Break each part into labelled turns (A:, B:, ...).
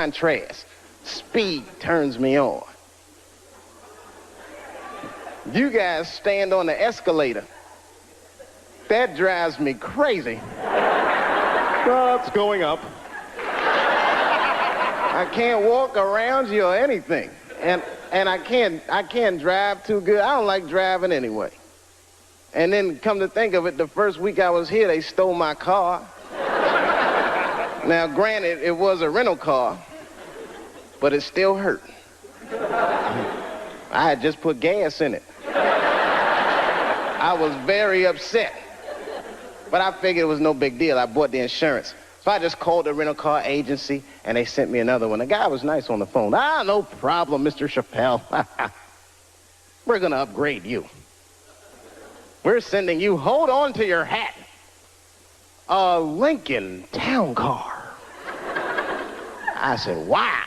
A: contrast. Speed turns me on. You guys stand on the escalator. That drives me crazy. Well, it's going up. I can't walk around you or anything. And I can't drive too good. I don't like driving anyway. And then come to think of it, the first week I was here, they stole my car. Now, granted, it was a rental car, but it still hurt. I had just put gas in it. I was very upset. But I figured it was no big deal. I bought the insurance. So I just called the rental car agency, and they sent me another one. The guy was nice on the phone. No problem, Mr. Chappelle. We're going to upgrade you. We're sending you, hold on to your hat, a Lincoln Town Car. I said, wow.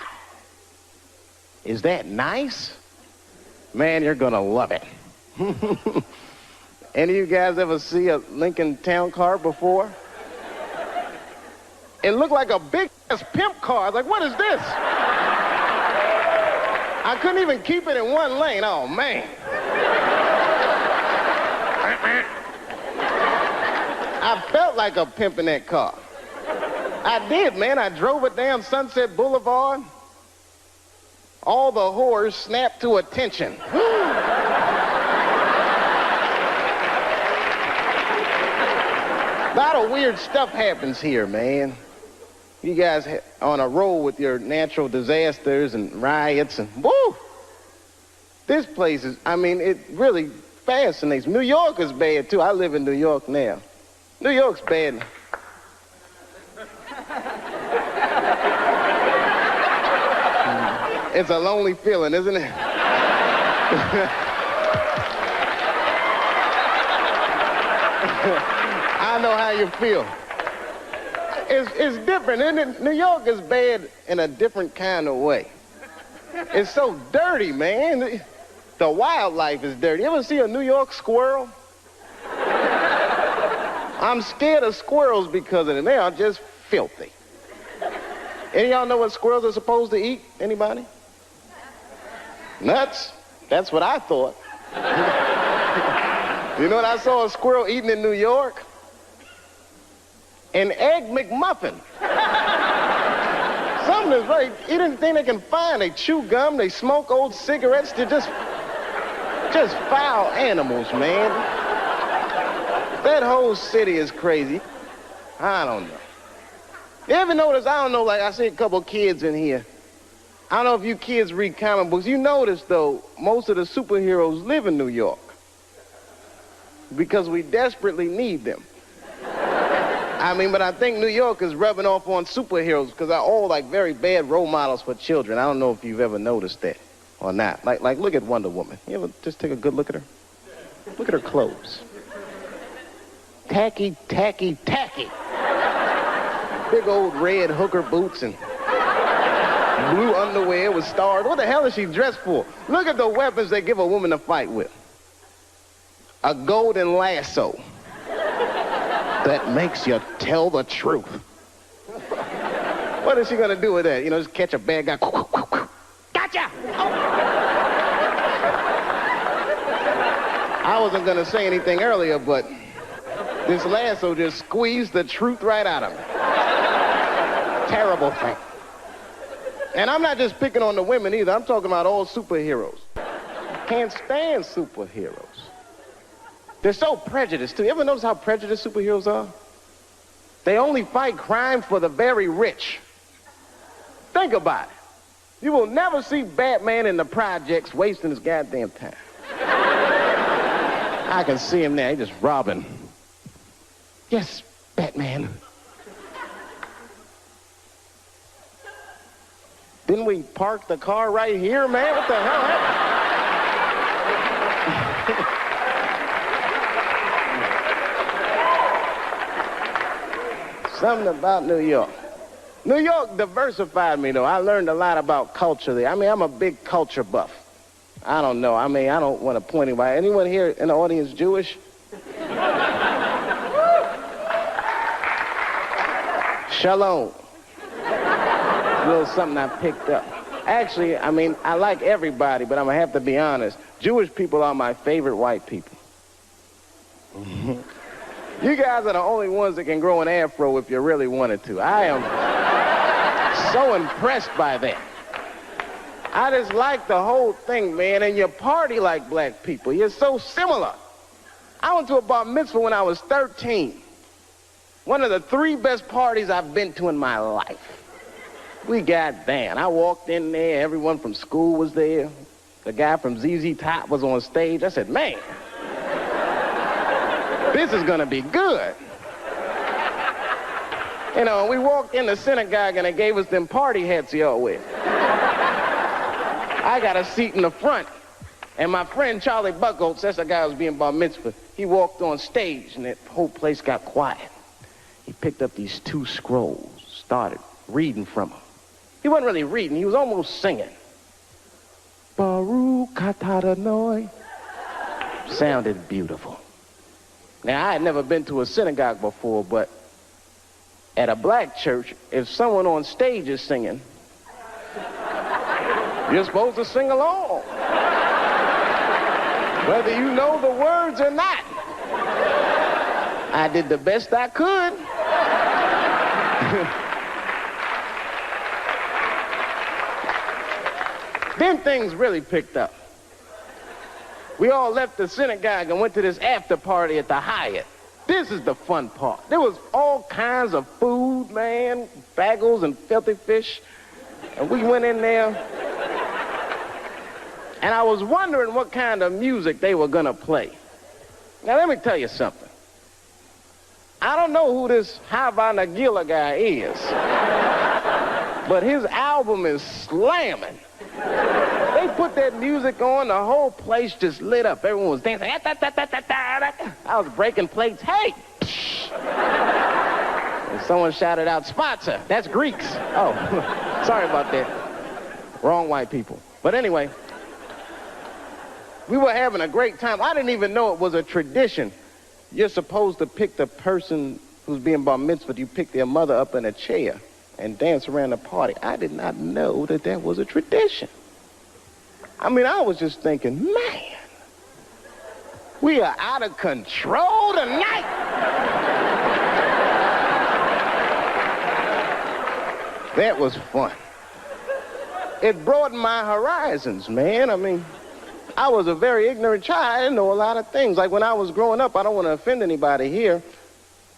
A: Is that nice? Man, you're going to love it. Any of you guys ever see a Lincoln Town Car before? It looked like a big-ass pimp car. I was like, what is this? I couldn't even keep it in one lane. Oh, man. I felt like a pimp in that car. I did, man. I drove it down Sunset Boulevard. All the whores snapped to attention. A lot of weird stuff happens here, man. You guys on a roll with your natural disasters and riots and woo! This place is, it really fascinates me. New York is bad, too. I live in New York now. New York's bad. It's a lonely feeling, isn't it? I know how you feel. It's different, isn't it? New York is bad in a different kind of way. It's so dirty, man. The wildlife is dirty. You ever see a New York squirrel? I'm scared of squirrels because of it. They are just filthy. Any of y'all know what squirrels are supposed to eat? Anybody? Nuts? That's what I thought. You know what I saw a squirrel eating in New York? An Egg McMuffin. Something is right. Eat anything they can find. They chew gum, they smoke old cigarettes. They're just foul animals, man. That whole city is crazy. I don't know. You ever notice, I don't know, like I see a couple kids in here. I don't know if you kids read comic books. You notice, though, most of the superheroes live in New York because we desperately need them. But I think New York is rubbing off on superheroes because they're all, like, very bad role models for children. I don't know if you've ever noticed that or not. Like look at Wonder Woman. You ever just take a good look at her? Look at her clothes. Tacky, tacky, tacky. Big old red hooker boots and blue underwear with stars. What the hell is she dressed for? Look at the weapons they give a woman to fight with. A golden lasso that makes you tell the truth. What is she gonna do with that? You know, just catch a bad guy. Gotcha! I wasn't gonna say anything earlier, but this lasso just squeezed the truth right out of me. Terrible thing. And I'm not just picking on the women either. I'm talking about all superheroes. Can't stand superheroes. They're so prejudiced, too. You ever notice how prejudiced superheroes are? They only fight crime for the very rich. Think about it. You will never see Batman in the projects wasting his goddamn time. I can see him now. He's just robbing. Yes, Batman. Didn't we park the car right here, man? What the hell happened? Something about New York. New York diversified me, though. I learned a lot about culture there. I'm a big culture buff. I don't know. I don't want to point anybody. Anyone here in the audience Jewish? Shalom. little something I picked up. Actually, I mean, I like everybody, but I'm gonna have to be honest. Jewish people are my favorite white people. You guys are the only ones that can grow an afro if you really wanted to. I am so impressed by that. I just like the whole thing, man, and you party like black people. You're so similar. I went to a bar mitzvah when I was 13. One of the 3 best parties I've been to in my life. We got down. I walked in there, everyone from school was there. The guy from ZZ Top was on stage. I said, man, this is gonna be good. You know, we walked in the synagogue and they gave us them party hats y'all wear. I got a seat in the front, and my friend Charlie Buckholtz, that's the guy who was being bar mitzvah, he walked on stage and that whole place got quiet. He picked up these 2 scrolls, started reading from them. He wasn't really reading, he was almost singing. Baruch atah Adonai. Sounded beautiful. Now, I had never been to a synagogue before, but at a black church, if someone on stage is singing, you're supposed to sing along, whether you know the words or not. I did the best I could. Then things really picked up. We all left the synagogue and went to this after party at the Hyatt. This is the fun part. There was all kinds of food, man, bagels and filthy fish. And we went in there, and I was wondering what kind of music they were gonna play. Now, let me tell you something. I don't know who this Hava Nagila guy is, but his album is slamming. They put that music on, the whole place just lit up. Everyone was dancing. I was breaking plates. Hey! And someone shouted out, sponsor. That's Greeks. Oh, sorry about that. Wrong white people. But anyway, we were having a great time. I didn't even know it was a tradition. You're supposed to pick the person who's being bar mitzvah. You pick their mother up in a chair and dance around the party. I did not know that that was a tradition. I mean, I was just thinking, man, we are out of control tonight. That was fun. It broadened my horizons, man. I mean, I was a very ignorant child. I didn't know a lot of things. Like when I was growing up, I don't want to offend anybody here.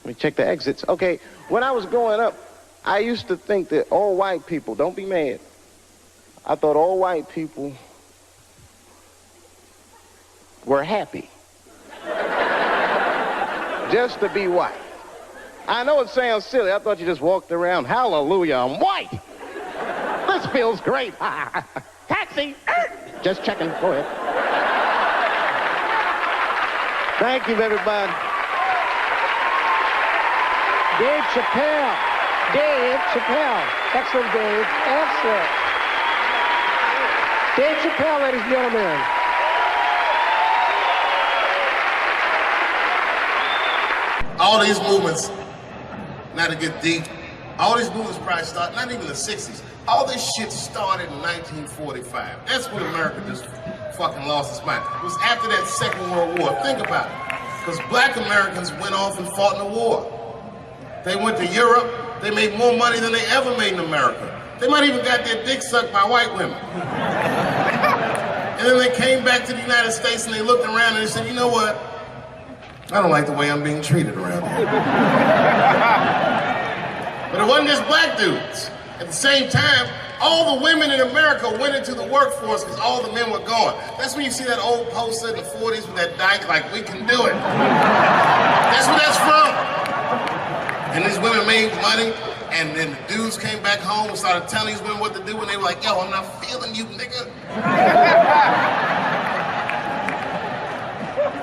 A: Let me check the exits. Okay, when I was growing up, I used to think that all white people, don't be mad, I thought all white people were happy just to be white. I know it sounds silly. I thought you just walked around, hallelujah, I'm white. This feels great. Taxi. Just checking. Go ahead. Thank you, everybody.
B: Dave Chappelle. Dave Chappelle. Excellent, Dave. Excellent. Dave Chappelle, ladies and gentlemen.
C: All these movements, not to get deep, all these movements probably started, not even the 60s. All this shit started in 1945. That's when America just fucking lost its mind. It was after that Second World War. Think about it. Because black Americans went off and fought in the war. They went to Europe. They made more money than they ever made in America. They might even got their dick sucked by white women. And then they came back to the United States and they looked around and they said, you know what? I don't like the way I'm being treated around here. But it wasn't just black dudes. At the same time, all the women in America went into the workforce because all the men were gone. That's when you see that old poster in the 40s with that dyke, like, we can do it. That's where that's from. And these women made money, and then the dudes came back home and started telling these women what to do, and they were like, yo, I'm not feeling you, nigga.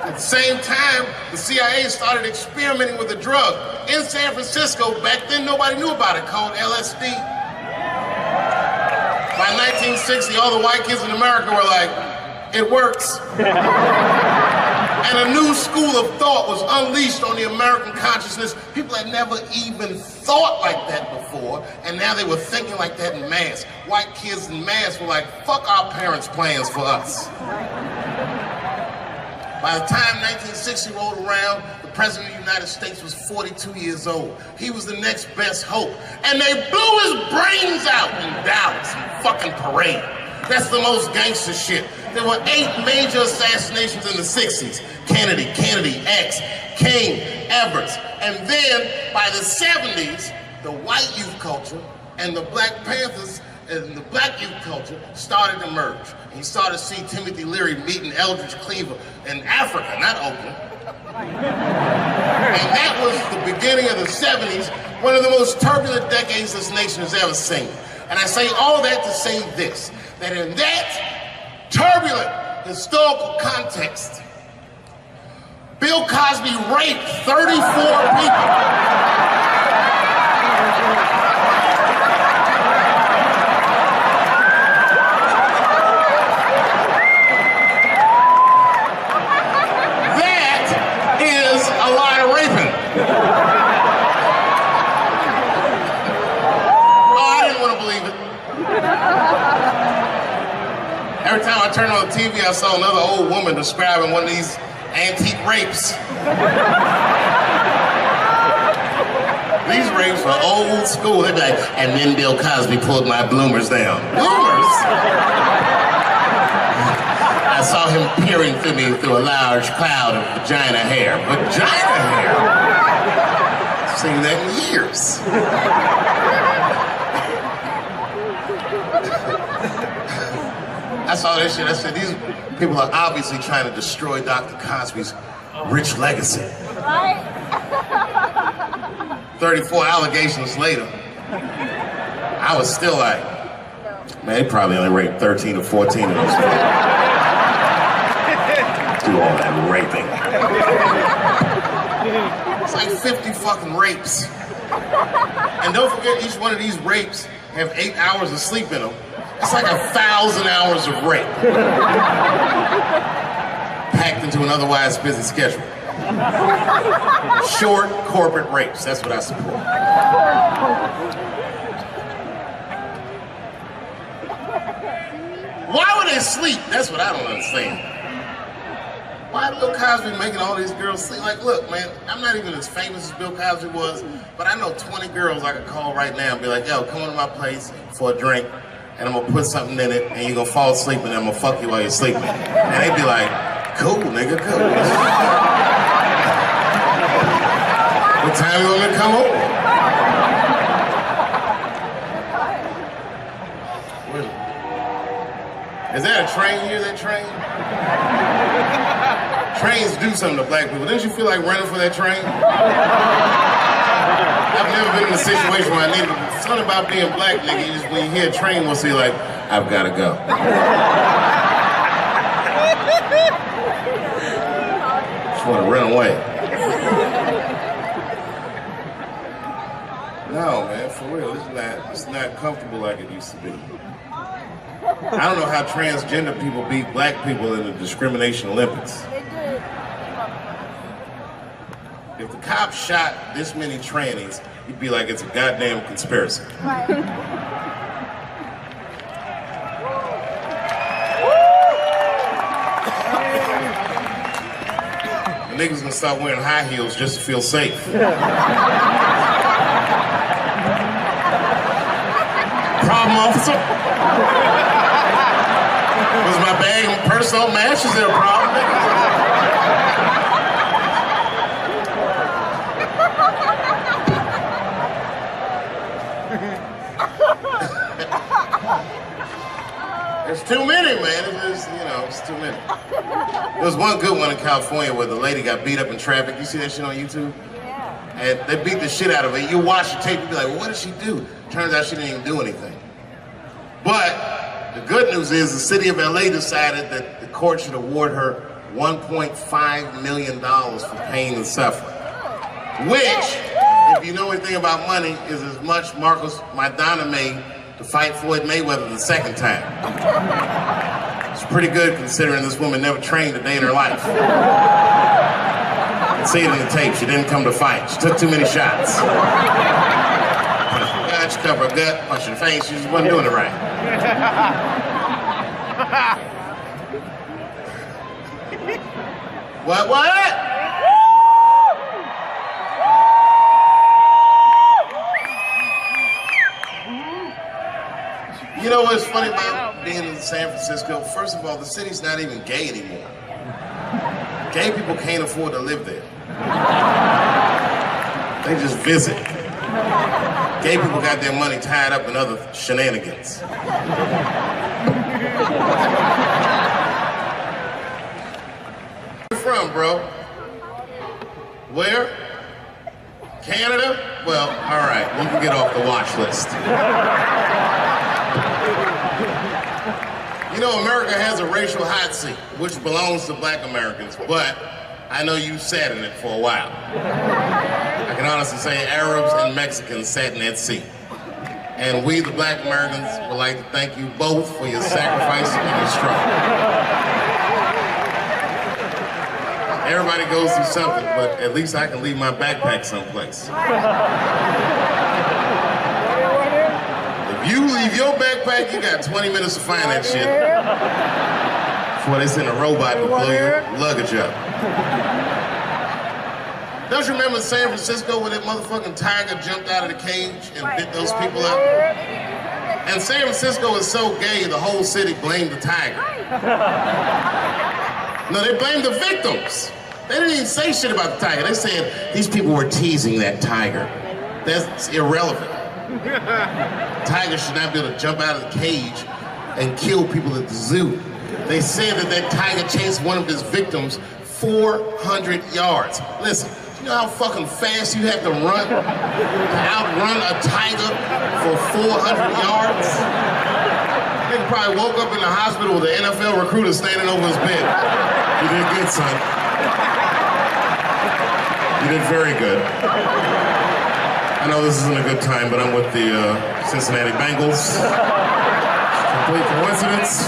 C: At the same time, the CIA started experimenting with a drug in San Francisco. Back then, nobody knew about it, called LSD. By 1960, all the white kids in America were like, it works. And a new school of thought was unleashed on the American consciousness. People had never even thought like that before, and now they were thinking like that in mass. White kids in mass were like, fuck our parents' plans for us. By the time 1960 rolled around, the President of the United States was 42 years old. He was the next best hope. And they blew his brains out in Dallas, in fucking parade. That's the most gangster shit. There were 8 major assassinations in the 60s. Kennedy, X, King, Edwards. And then, by the 70s, the white youth culture and the Black Panthers and the black youth culture started to merge. And you started to see Timothy Leary meeting Eldridge Cleaver in Africa, not Oakland. And that was the beginning of the 70s, one of the most turbulent decades this nation has ever seen. And I say all that to say this, that in that turbulent historical context, Bill Cosby raped 34 people. That is a lot of raping. Oh, I didn't want to believe it. Every time I turned on the TV, I saw another old woman describing one of these antique rapes. These rapes were old school. They'd be like, and then Bill Cosby pulled my bloomers down. Bloomers? I saw him peering through me through a large cloud of vagina hair. Vagina hair? I've seen that in years. I saw that shit. I said, these people are obviously trying to destroy Dr. Cosby's rich legacy. Right? 34 allegations later, I was still like, man, they probably only raped 13 or 14 of those people. Do all that raping. It's like 50 fucking rapes. And don't forget, each one of these rapes have 8 hours of sleep in them. It's like 1,000 hours of rape. Packed into an otherwise busy schedule. Short corporate rapes, that's what I support. Why would they sleep? That's what I don't understand. Why Bill Cosby making all these girls sleep? Like, look, man, I'm not even as famous as Bill Cosby was, but I know 20 girls I could call right now and be like, yo, come to my place for a drink, and I'm gonna put something in it, and you're gonna fall asleep, and I'm gonna fuck you while you're sleeping. And they'd be like, cool, nigga, cool. What time you want me to come over? Is that a train here, that train? Trains do something to black people. Didn't you feel like running for that train? I've never been in a situation where I needed to. Something about being black, nigga, you just, when you hear a train, we'll see like, I've gotta go. Just wanna run away. No, man, for real, it's not comfortable like it used to be. I don't know how transgender people beat black people in the discrimination Olympics. If the cops shot this many trannies, you'd be like, it's a goddamn conspiracy. Right. Niggas gonna start wearing high heels just to feel safe. Problem, officer? Was my bag and purse on match? Is there a problem? There's too many, man. It's too many. There was one good one in California where the lady got beat up in traffic. You see that shit on YouTube? Yeah. And they beat the shit out of her. You watch the tape, you be like, well, what did she do? Turns out she didn't even do anything. But the good news is the city of LA decided that the court should award her $1.5 million for pain and suffering. Which, if you know anything about money, is as much Marcus Maidana made to fight Floyd Mayweather the second time. It's pretty good considering this woman never trained a day in her life. You can see it in the tape. She didn't come to fight. She took too many shots. Punch her gut, she covered her gut, punch her in the face. She just wasn't doing it right. What? You know what's funny about being in San Francisco? First of all, the city's not even gay anymore. Gay people can't afford to live there. They just visit. Gay people got their money tied up in other shenanigans. Where you from, bro? Where? Canada? Well, all right, you can get off the watch list. You know, America has a racial hot seat, which belongs to black Americans, but I know you sat in it for a while. I can honestly say Arabs and Mexicans sat in that seat. And we, the black Americans, would like to thank you both for your sacrifice and your struggle. Everybody goes through something, but at least I can leave my backpack someplace. If you leave your backpack, you got 20 minutes to find that shit before they send a robot to blow your luggage up. Don't you remember San Francisco where that motherfucking tiger jumped out of the cage and bit those people up? And San Francisco is so gay, the whole city blamed the tiger. No, they blamed the victims. They didn't even say shit about the tiger. They said these people were teasing that tiger. That's irrelevant. Tiger should not be able to jump out of the cage and kill people at the zoo. They said that that tiger chased one of his victims 400 yards. Listen, you know how fucking fast you have to run to outrun a tiger for 400 yards? Nigga probably woke up in the hospital with an NFL recruiter standing over his bed. You did good, son. You did very good. I know this isn't a good time, but I'm with the Cincinnati Bengals. Complete coincidence.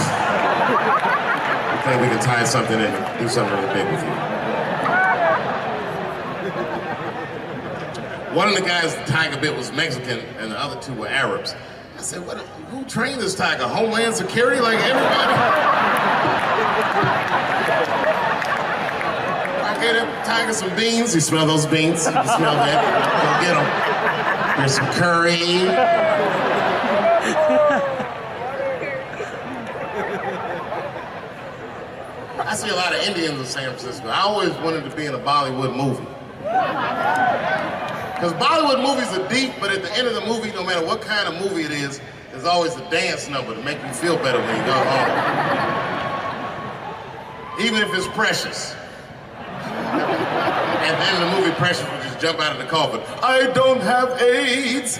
C: I think we can tie something in and do something really big with you. One of the guys the tiger bit was Mexican, and the other two were Arabs. I said, who trained this tiger? Homeland Security, like everybody? I gave that tiger some beans. You smell those beans? You can smell that. Go get them. There's some curry. I see a lot of Indians in San Francisco. I always wanted to be in a Bollywood movie. Because Bollywood movies are deep, but at the end of the movie, no matter what kind of movie it is, there's always a dance number to make you feel better when you go home. Even if it's Precious. At the end of the movie, Precious would just jump out of the coffin. I don't have AIDS.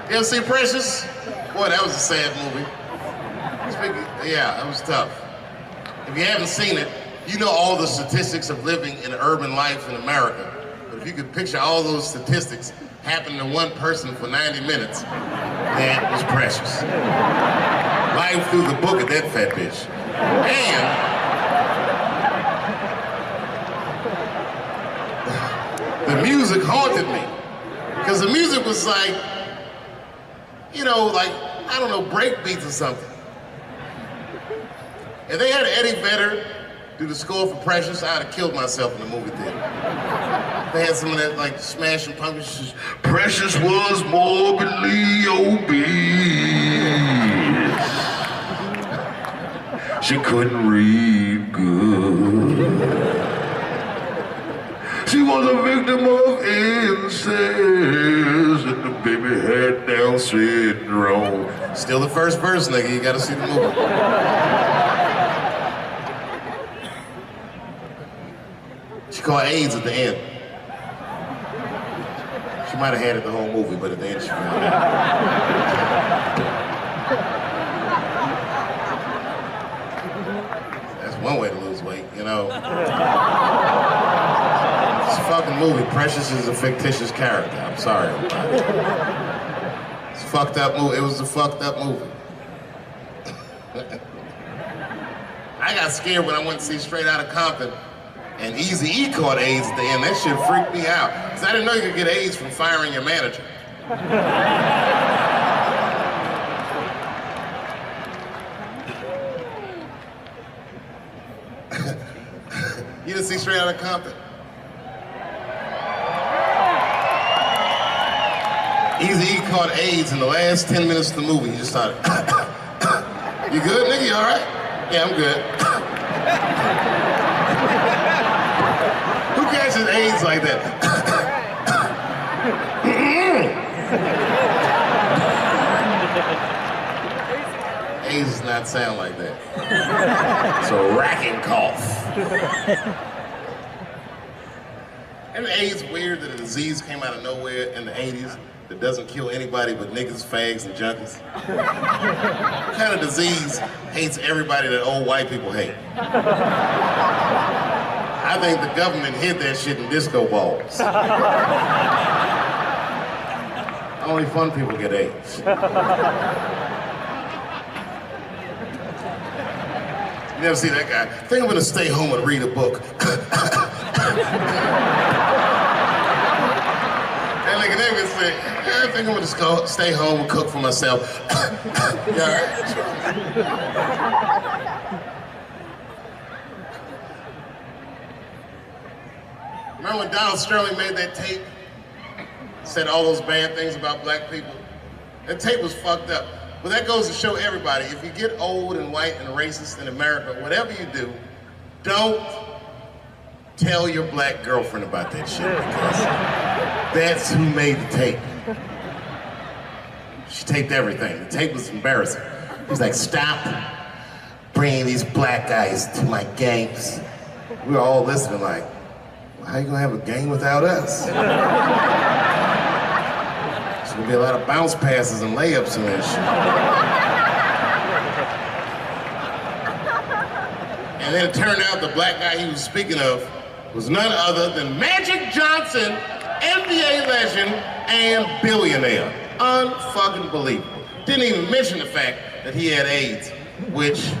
C: You ever see Precious? Boy, that was a sad movie. Yeah, that was tough. If you haven't seen it, you know all the statistics of living in urban life in America. But if you could picture all those statistics happening to one person for 90 minutes, that was Precious. Life through the book of that fat bitch. And the music haunted me. Because the music was like, you know, like, I don't know, break beats or something. If they had Eddie Vedder do the score for Precious, I'd have killed myself in the movie theater. They had some of that, like, smashing pumpkins. Precious was morbidly obese. She couldn't read good. She was a victim of incest, and the baby had Down syndrome. Still the first verse, nigga. You gotta see the movie. She caught AIDS at the end. She might have had it the whole movie, but at the end she found out. That's one way to lose weight, you know. It's fucking movie. Precious is a fictitious character. I'm sorry, everybody. It's a fucked up movie. It was a fucked up movie. I got scared when I went to see Straight Outta Compton and Eazy-E caught AIDS at the end. That shit freaked me out. Because I didn't know you could get AIDS from firing your manager. You didn't see Straight Outta Compton? Eazy-E caught AIDS in the last 10 minutes of the movie. He just started, you good, nigga? You all right? Yeah, I'm good. Who catches AIDS like that? AIDS does not sound like that. It's a racking cough. And AIDS weird that a disease came out of nowhere in the 80s that doesn't kill anybody but niggas, fags, and junkies? What kind of disease hates everybody that old white people hate? I think the government hid that shit in disco balls. Only fun people get AIDS. You never see that guy? I think I'm gonna stay home and read a book. And like an nigga say, I think I'm gonna just go stay home and cook for myself. Yeah, all right? Remember when Donald Sterling made that tape? Said all those bad things about black people? That tape was fucked up. But that goes to show everybody, if you get old and white and racist in America, whatever you do, don't tell your black girlfriend about that shit, because that's who made the tape. She taped everything. The tape was embarrassing. He was like, stop bringing these black guys to my games. We were all listening like, well, how you gonna have a game without us? There'll be a lot of bounce passes and layups in that shit. And then it turned out the black guy he was speaking of was none other than Magic Johnson, NBA legend and billionaire. Unfucking believable. Didn't even mention the fact that he had AIDS, which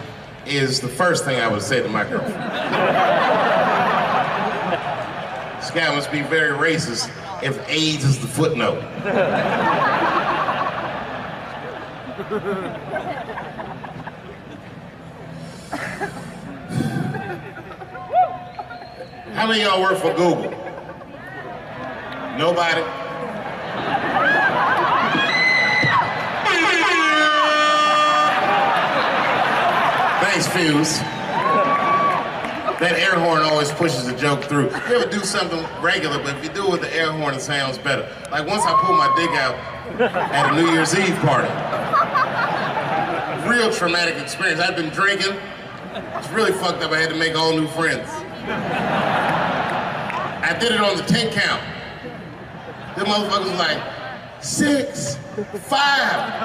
C: is the first thing I would say to my girlfriend. This guy must be very racist if AIDS is the footnote. How many of y'all work for Google? Nobody? Thanks, Fuse. That air horn always pushes the joke through. You ever do something regular, but if you do it with the air horn, it sounds better. Like once I pulled my dick out at a New Year's Eve party. Real traumatic experience. I'd been drinking. It's really fucked up. I had to make all new friends. I did it on the 10 count. The motherfuckers was like, 6, 5.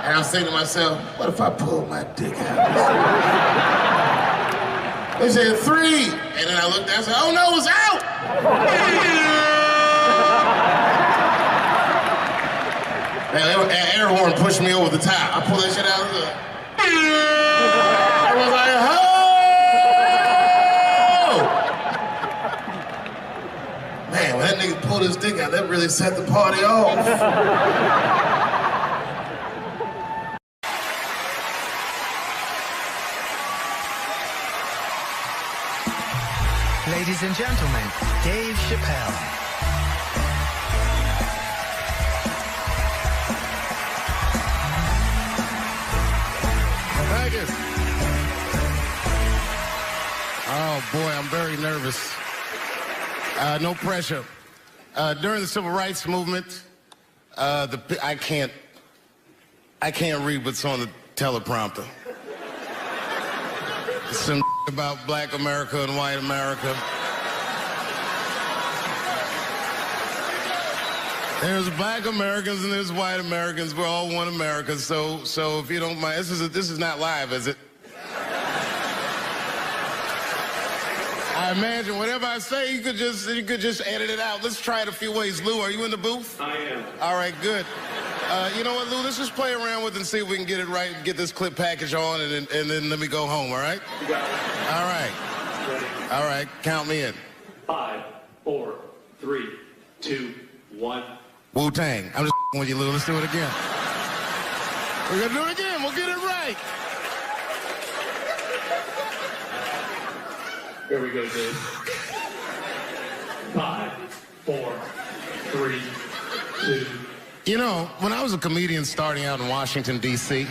C: And I was saying to myself, what if I pulled my dick out? They said 3, and then I looked down and said, oh no, it's out! That air horn pushed me over the top. I pulled that shit out of the... I was like, oh! Man, when that nigga pulled his dick out, that really set the party off.
D: Ladies and gentlemen, Dave Chappelle.
C: Thank you. Oh boy, I'm very nervous. No pressure. During the civil rights movement, I can't read what's on the teleprompter. Some about black America and white America. There's black Americans and there's white Americans. We're all one America. So if you don't mind, this is not live, is it? I imagine whatever I say, you could just edit it out. Let's try it a few ways. Lou, are you in the booth?
E: I am.
C: All right, good. You know what, Lou? Let's just play around with it and see if we can get it right and get this clip package on, and then let me go home, all right?
E: You got it.
C: All right.
E: Ready?
C: All right, count me in.
E: 5, 4, 3, 2, 1.
C: Wu-Tang. I'm just with you, Lou. Let's do it again. We're going to do it again. We'll get it right.
E: Here we go, Dave. 5, 4, 3, 2.
C: You know, when I was a comedian starting out in Washington, D.C.,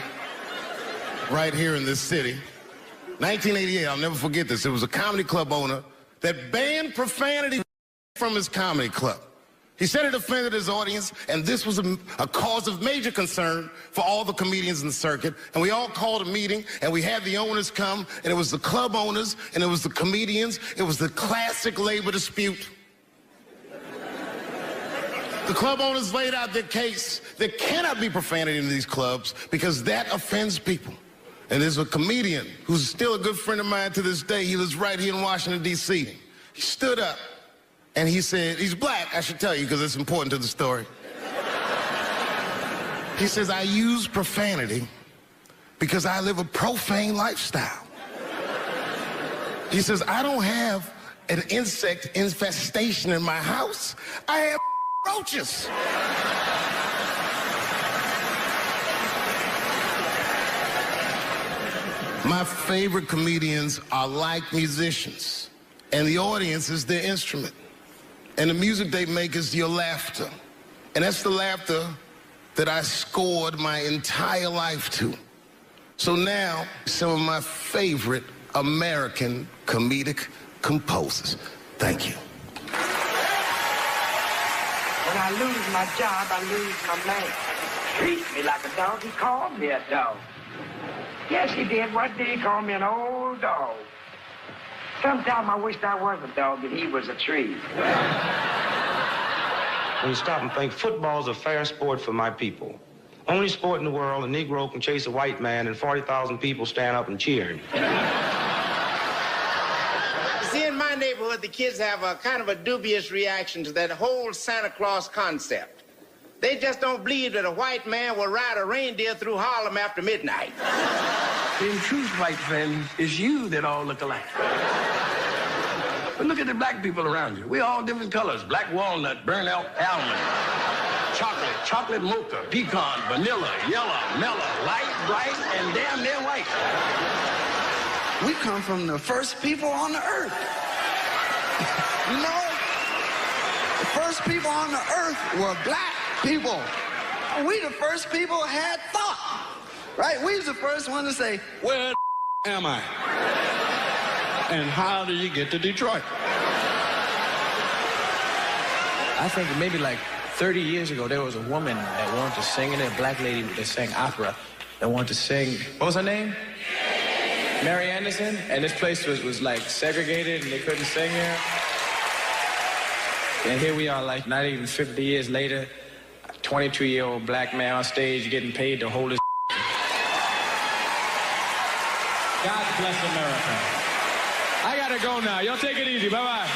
C: right here in this city, 1988, I'll never forget this. There was a comedy club owner that banned profanity from his comedy club. He said it offended his audience, and this was a cause of major concern for all the comedians in the circuit. And we all called a meeting, and we had the owners come, and it was the club owners, and it was the comedians. It was the classic labor dispute. The club owners laid out their case. There cannot be profanity in these clubs because that offends people. And there's a comedian who's still a good friend of mine to this day. He lives right here in Washington, D.C. He stood up and he said, he's black, I should tell you because it's important to the story. He says, I use profanity because I live a profane lifestyle. He says, I don't have an insect infestation in my house. I have roaches. My favorite comedians are like musicians, and the audience is their instrument. And the music they make is your laughter. And that's the laughter that I scored my entire life to. So now, some of my favorite American comedic composers. Thank you.
F: When I lose my job, I lose my man. Treat me like a dog. He called me a dog. Yes, he did. What did he call me? An old dog. Sometimes I wished I was a dog and he was a tree.
G: When you stop and think, football's a fair sport for my people. Only sport in the world a Negro can chase a white man and 40,000 people stand up and cheer him.
H: See, in my neighborhood, the kids have a kind of a dubious reaction to that whole Santa Claus concept. They just don't believe that a white man will ride a reindeer through Harlem after midnight.
I: In truth, white friend, it's you that all look alike. But look at the black people around you. We all different colors. Black walnut, burnt elk, almond, chocolate mocha, pecan, vanilla, yellow, mellow, light, bright, and damn near white.
J: We come from the first people on the earth. You know, the first people on the earth were black people. We the first people had thought, right? We was the first one to say,
I: where am I? And how do you get to Detroit?
K: I think maybe like 30 years ago, there was a woman that wanted to sing, and a black lady that sang opera that wanted to sing. What was her name? Mary Anderson. And this place was like segregated, and they couldn't sing here. And here we are, like not even 50 years later, a 22-year-old black man on stage getting paid to hold his. God bless America. I gotta go now. Y'all take it easy. Bye-bye.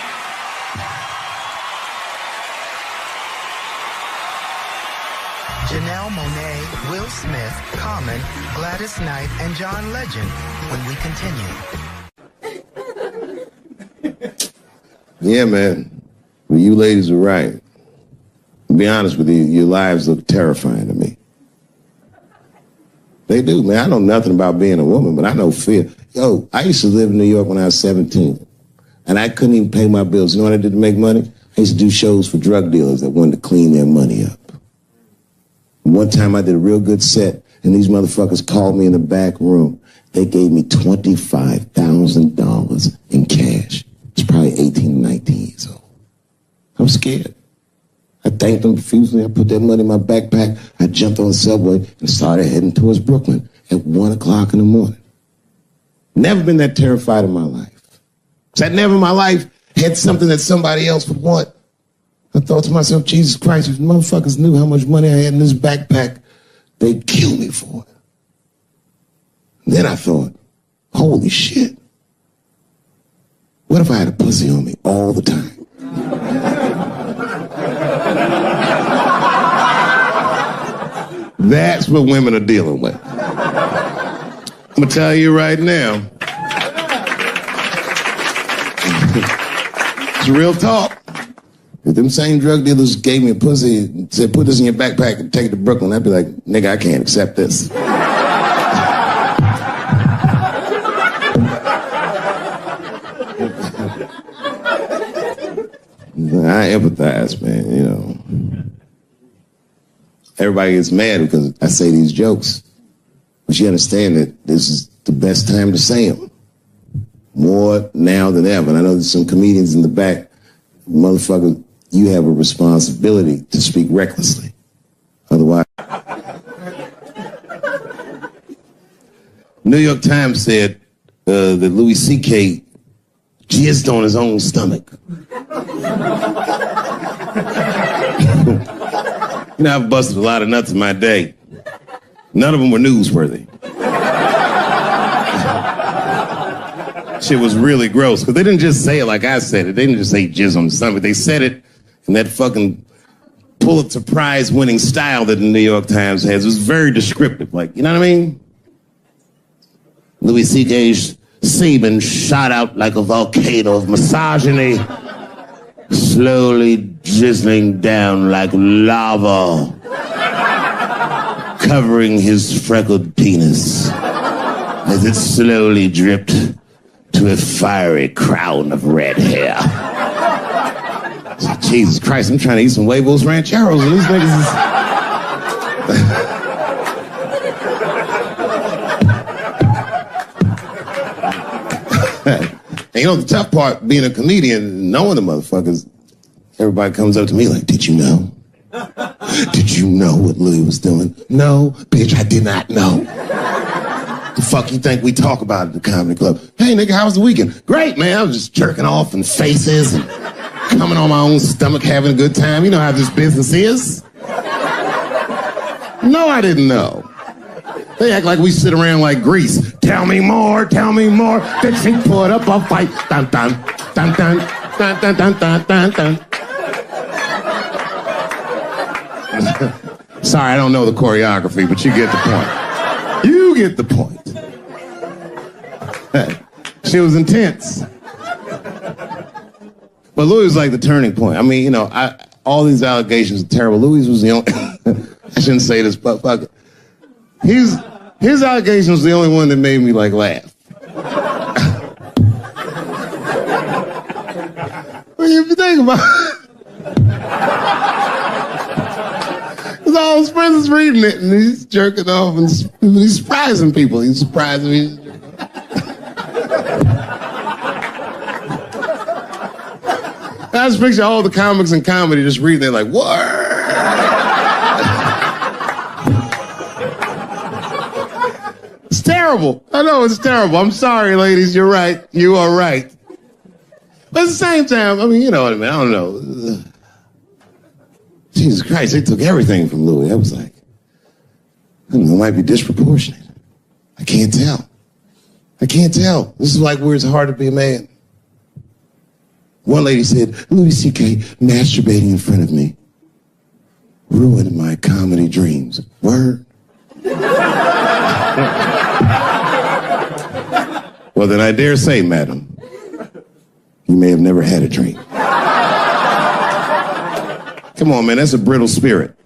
D: Janelle Monáe, Will Smith, Common, Gladys Knight, and John Legend when we continue.
A: Yeah, man. Well, you ladies are right. To be honest with you, your lives look terrifying to me. They do, man. I know nothing about being a woman, but I know fear. Yo, I used to live in New York when I was 17, and I couldn't even pay my bills. You know what I did to make money? I used to do shows for drug dealers that wanted to clean their money up. One time I did a real good set, and these motherfuckers called me in the back room. They gave me $25,000 in cash. It's probably 18, 19 years old. I'm scared. I thanked them profusely. I put that money in my backpack. I jumped on the subway and started heading towards Brooklyn at 1 o'clock in the morning. Never been that terrified in my life. Because I never in my life had something that somebody else would want. I thought to myself, Jesus Christ, if motherfuckers knew how much money I had in this backpack, they'd kill me for it. And then I thought, holy shit.
C: What if I had a pussy on me all the time? That's what women are dealing with. I'm gonna tell you right now. It's real talk. If them same drug dealers gave me a pussy and said, put this in your backpack and take it to Brooklyn, I'd be like, nigga, I can't accept this. I empathize, man, you know. Everybody gets mad because I say these jokes. But you understand that this is the best time to say them. More now than ever. And I know there's some comedians in the back. Motherfucker, you have a responsibility to speak recklessly. Otherwise. New York Times said that Louis C.K. jizzed on his own stomach. You know, I've busted a lot of nuts in my day. None of them were newsworthy. Shit was really gross, because they didn't just say it like I said it. They didn't just say jizz on the stomach. They said it in that fucking Pulitzer Prize winning style that the New York Times has. It was very descriptive, like, you know what I mean? Louis C.K.'s semen shot out like a volcano of misogyny, slowly drizzling down like lava, covering his freckled penis as it slowly dripped to a fiery crown of red hair. Jesus Christ, I'm trying to eat some huevos rancheros and these niggas is... And you know, the tough part, being a comedian, knowing the motherfuckers, everybody comes up to me like, did you know? Did you know what Louis was doing? No, bitch, I did not know. The fuck you think we talk about at the comedy club? Hey, nigga, how was the weekend? Great, man. I was just jerking off in faces and coming on my own stomach, having a good time. You know how this business is. No, I didn't know. They act like we sit around like Grease. Tell me more, tell me more. Then she put up a fight. Dun, dun, dun, dun, dun, dun, dun, dun, dun, dun. Sorry, I don't know the choreography, but you get the point. You get the point. She was intense. But Louis was like the turning point. I mean, you know, all these allegations are terrible. Louis was the only... I shouldn't say this, but fuck it. His allegation was the only one that made me, like, laugh. Well, if you think about it, because all his friends is reading it, and he's jerking off, and he's surprising people. He's surprising me. I just picture all the comics in comedy just reading, they're like, what? It's terrible. I know it's terrible. I'm sorry, ladies. You're right. You are right. But at the same time, I mean, you know what I mean? I don't know. Jesus Christ, they took everything from Louis. I was like, I don't know, it might be disproportionate. I can't tell. I can't tell. This is like where it's hard to be a man. One lady said, Louis C.K. masturbating in front of me ruined my comedy dreams. Word? Well, then I dare say, madam, you may have never had a dream. Come on, man, that's a brittle spirit.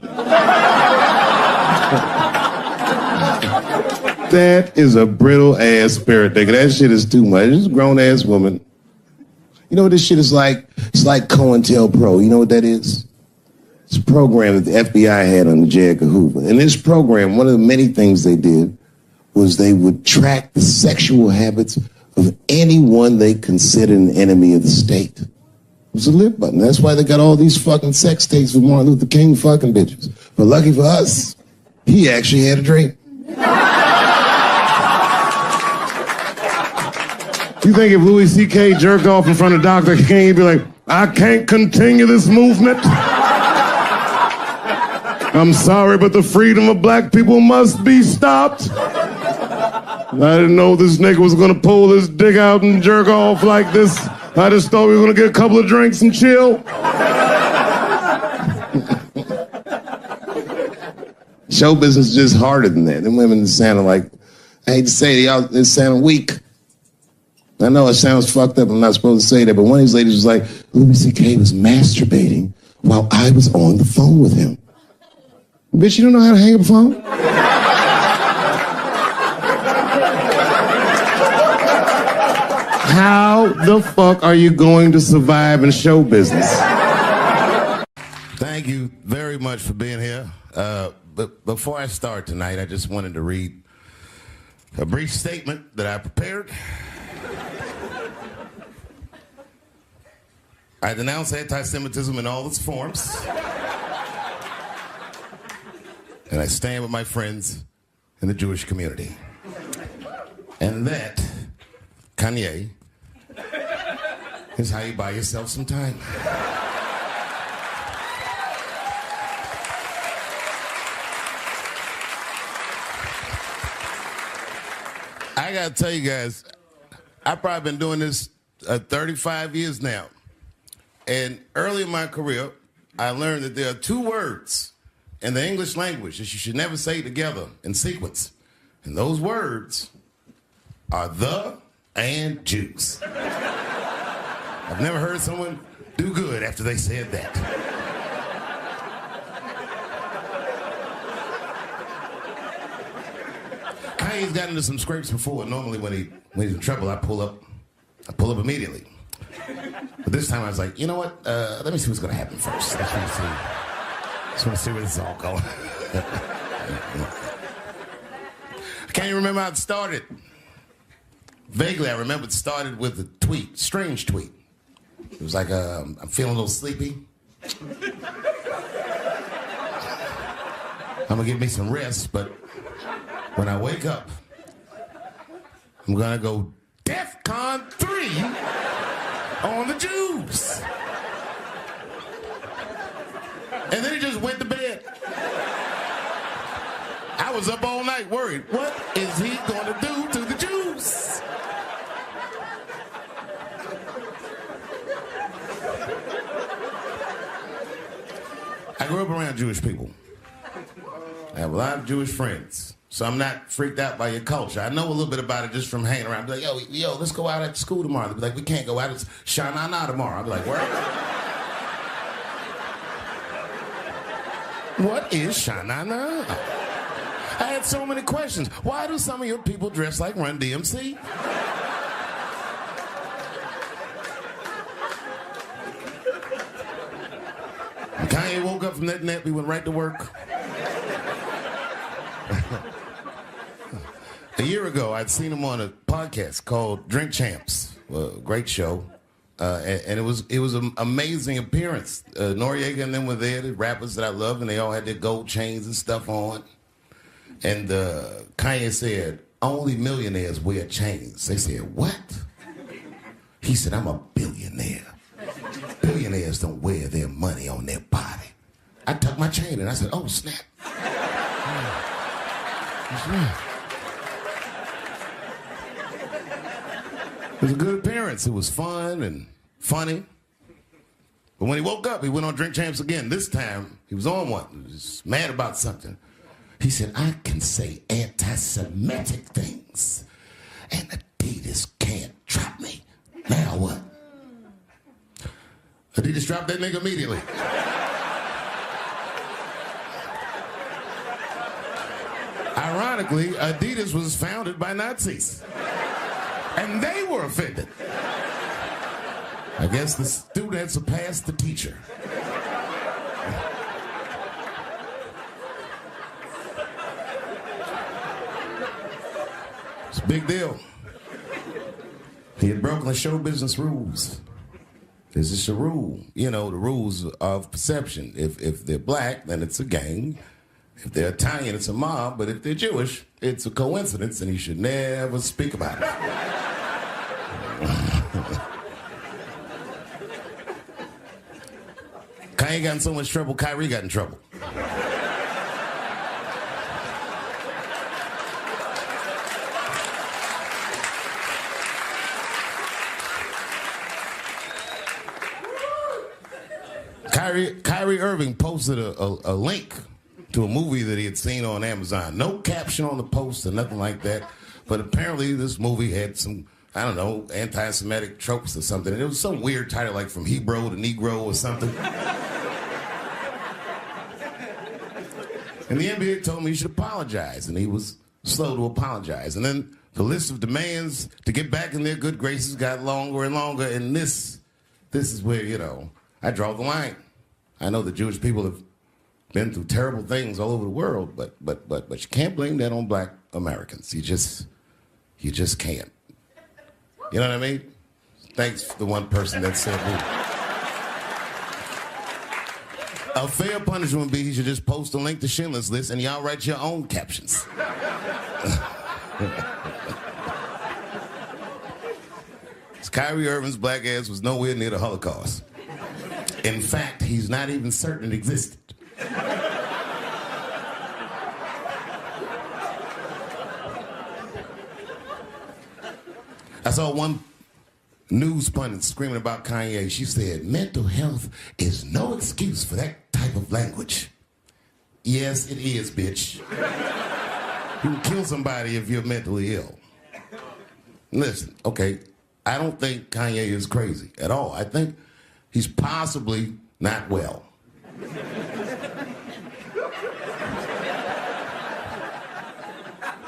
C: That is a brittle-ass spirit, nigga. That shit is too much. This is a grown-ass woman. You know what this shit is like? It's like COINTELPRO. You know what that is? It's a program that the FBI had on J. Edgar Hoover. In this program, one of the many things they did was they would track the sexual habits of anyone they considered an enemy of the state. It was a live button. That's why they got all these fucking sex tapes with Martin Luther King fucking bitches. But lucky for us, he actually had a dream. You think if Louis C.K. jerked off in front of Dr. King, he'd be like, I can't continue this movement. I'm sorry, but the freedom of black people must be stopped. I didn't know this nigga was gonna pull his dick out and jerk off like this I just thought we were gonna get a couple of drinks and chill. Show business is just harder than that. Them women sound like, I hate to say it, y'all, they sound weak. I know it sounds fucked up, I'm not supposed to say that, but one of these ladies was like, Louis C.K. was masturbating while I was on the phone with him. Bitch, you don't know how to hang up a phone? How the fuck are you going to survive in show business? Thank you very much for being here. But before I start tonight, I just wanted to read a brief statement that I prepared. I denounce anti-Semitism in all its forms. And I stand with my friends in the Jewish community. And that, Kanye, is how you buy yourself some time. I gotta tell you guys, I've probably been doing this 35 years now. And early in my career, I learned that there are two words in the English language that you should never say together in sequence. And those words are the and Jews. I've never heard someone do good after they said that. Kanye's gotten into some scrapes before. Normally when he's in trouble, I pull up immediately. But this time I was like, you know what? Let me see what's gonna happen first. Just want to see where this is all going. I can't even remember how it started. Vaguely, I remember it started with a tweet, strange tweet. It was like, I'm feeling a little sleepy. I'm gonna give me some rest, but when I wake up, I'm gonna go DEFCON 3 on the Jews. And then he just went to bed. I was up all night worried. What is he gonna do to the Jews? I grew up around Jewish people. I have a lot of Jewish friends. So I'm not freaked out by your culture. I know a little bit about it just from hanging around. I'll be like, yo, let's go out at school tomorrow. They'll be like, we can't go out. It's Shanana tomorrow. I'll be like, where? What is Shanana? I had so many questions. Why do some of your people dress like Run DMC? When Kanye woke up from that nap, he went right to work. A year ago, I'd seen him on a podcast called Drink Champs, a great show, and it was an amazing appearance. Noriega and them were there, the rappers that I love, and they all had their gold chains and stuff on. And Kanye said, only millionaires wear chains. They said, what? He said, I'm a billionaire. Billionaires don't wear their money on their body. I tucked my chain and I said, oh, snap. That's right. It was a good appearance. It was fun and funny. But when he woke up, he went on Drink Champs again. This time, he was on one. He was mad about something. He said, I can say anti-Semitic things, and Adidas can't trap me. Now what? Adidas dropped that nigga immediately. Ironically, Adidas was founded by Nazis. And they were offended. I guess the student surpassed the teacher. It's a big deal. He had broken the show business rules. There's just a rule. You know, the rules of perception. If they're black, then it's a gang. If they're Italian, it's a mob. But if they're Jewish, it's a coincidence, and you should never speak about it. Kanye got in so much trouble, Kyrie got in trouble. Kyrie Irving posted a link to a movie that he had seen on Amazon. No caption on the post or nothing like that. But apparently this movie had some, I don't know, anti-Semitic tropes or something. And it was some weird title like From Hebrew to Negro or something. And the NBA told me he should apologize, and he was slow to apologize. And then the list of demands to get back in their good graces got longer and longer, and this is where, you know, I draw the line. I know the Jewish people have been through terrible things all over the world, but you can't blame that on black Americans. You just can't. You know what I mean? Thanks for the one person that said that. A fair punishment would be he should just post a link to Schindler's List and y'all write your own captions. Kyrie Irving's black ass was nowhere near the Holocaust. In fact, he's not even certain it existed. I saw one news pundit screaming about Kanye. She said, mental health is no excuse for that type of language. Yes, it is, bitch. You can kill somebody if you're mentally ill. Listen, okay, I don't think Kanye is crazy at all. I think he's possibly not well.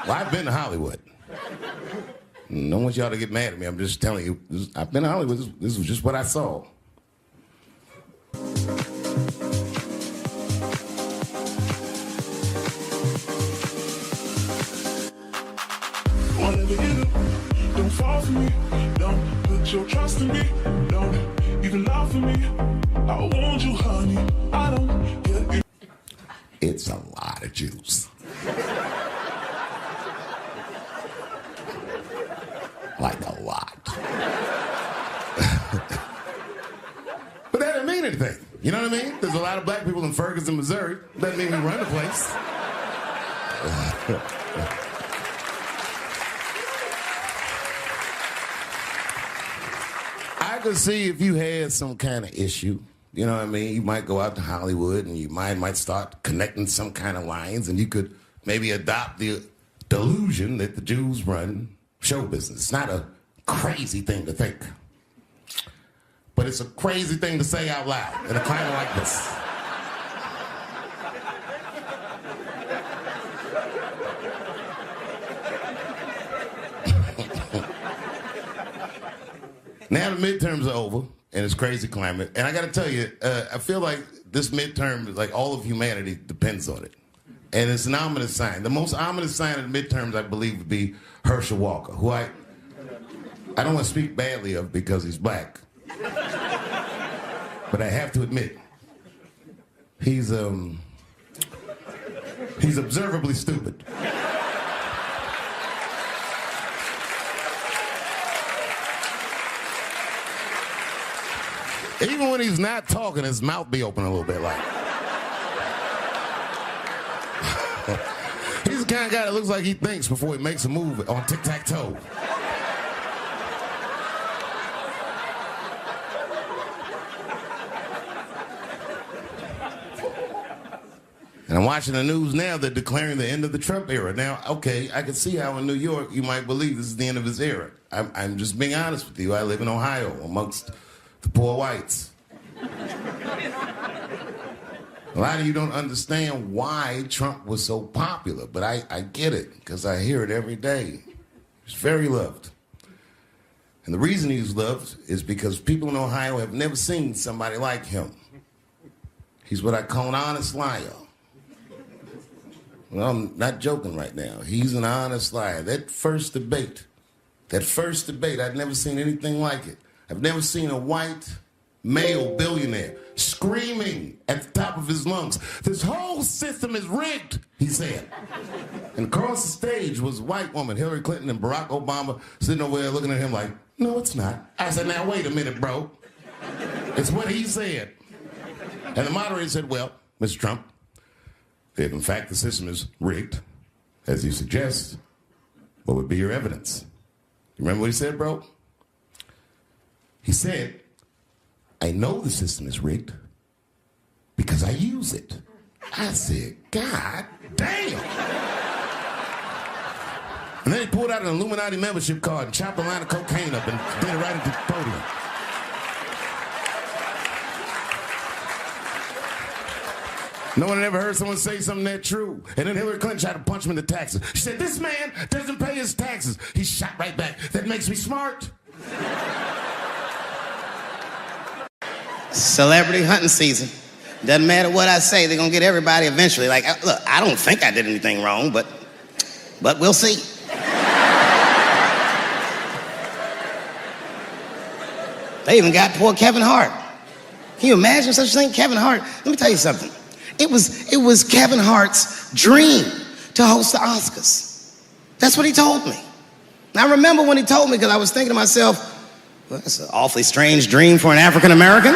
C: Well, I've been to Hollywood. I don't want y'all to get mad at me. I'm just telling you. I've been to Hollywood. This was just what I saw.
L: Whatever you do, don't fall for me. Don't put your trust in me. Don't even lie for me. I want you, honey. I don't get it.
C: It's a lot of juice. Like a lot. But that doesn't mean anything. You know what I mean? There's a lot of black people in Ferguson, Missouri. Doesn't mean we run the place. I could see if you had some kind of issue. You know what I mean? You might go out to Hollywood and you might start connecting some kind of lines, and you could maybe adopt the delusion that the Jews run show business. It's not a crazy thing to think. But it's a crazy thing to say out loud in a climate like this. Now the midterms are over, and it's crazy climate. And I got to tell you, I feel like this midterm, like all of humanity depends on it. And it's an ominous sign. The most ominous sign of the midterms, I believe, would be Herschel Walker, who I don't want to speak badly of because he's black. But I have to admit, he's observably stupid. Even when he's not talking, his mouth be open a little bit like. He's the kind of guy that looks like he thinks before he makes a move on tic-tac-toe. And I'm watching the news now, they're declaring the end of the Trump era. Now, okay, I can see how in New York you might believe this is the end of his era. I'm just being honest with you. I live in Ohio amongst the poor whites. A lot of you don't understand why Trump was so popular, but I get it, because I hear it every day. He's very loved. And the reason he's loved is because people in Ohio have never seen somebody like him. He's what I call an honest liar. Well, I'm not joking right now. He's an honest liar. That first debate, I'd never seen anything like it. I've never seen a white male billionaire screaming at the top of his lungs, "This whole system is rigged," he said. And across the stage was a white woman, Hillary Clinton and Barack Obama, sitting over there looking at him like, "No, it's not." I said, "Now, wait a minute, bro. It's what he said." And the moderator said, "Well, Mr. Trump, if in fact the system is rigged, as you suggest, what would be your evidence?" You remember what he said, bro? He said, "I know the system is rigged because I use it. I said, God damn. And then he pulled out an Illuminati membership card and chopped a line of cocaine up and did it right at the podium. No one had ever heard someone say something that true. And then Hillary Clinton tried to punch him in the taxes. She said, this man doesn't pay his taxes. He shot right back. That makes me smart.
H: Celebrity hunting season. Doesn't matter what I say, they're gonna get everybody eventually. Like, look, I don't think I did anything wrong, but we'll see. They even got poor Kevin Hart. Can you imagine such a thing? Kevin Hart, let me tell you something. It was Kevin Hart's dream to host the Oscars. That's what he told me. And I remember when he told me, because I was thinking to myself, well, that's an awfully strange dream for an African American.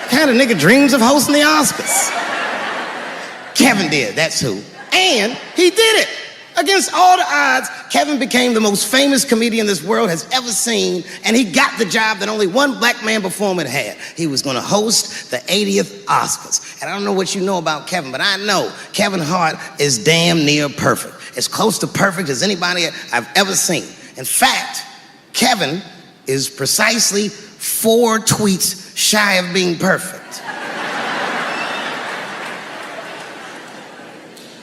H: Kind of nigga dreams of hosting the Oscars. Kevin did, that's who. And he did it. Against all the odds, Kevin became the most famous comedian this world has ever seen, and he got the job that only one black man before him had had. He was gonna host the 80th Oscars. And I don't know what you know about Kevin, but I know Kevin Hart is damn near perfect. As close to perfect as anybody I've ever seen. In fact, Kevin is precisely 4 tweets shy of being perfect.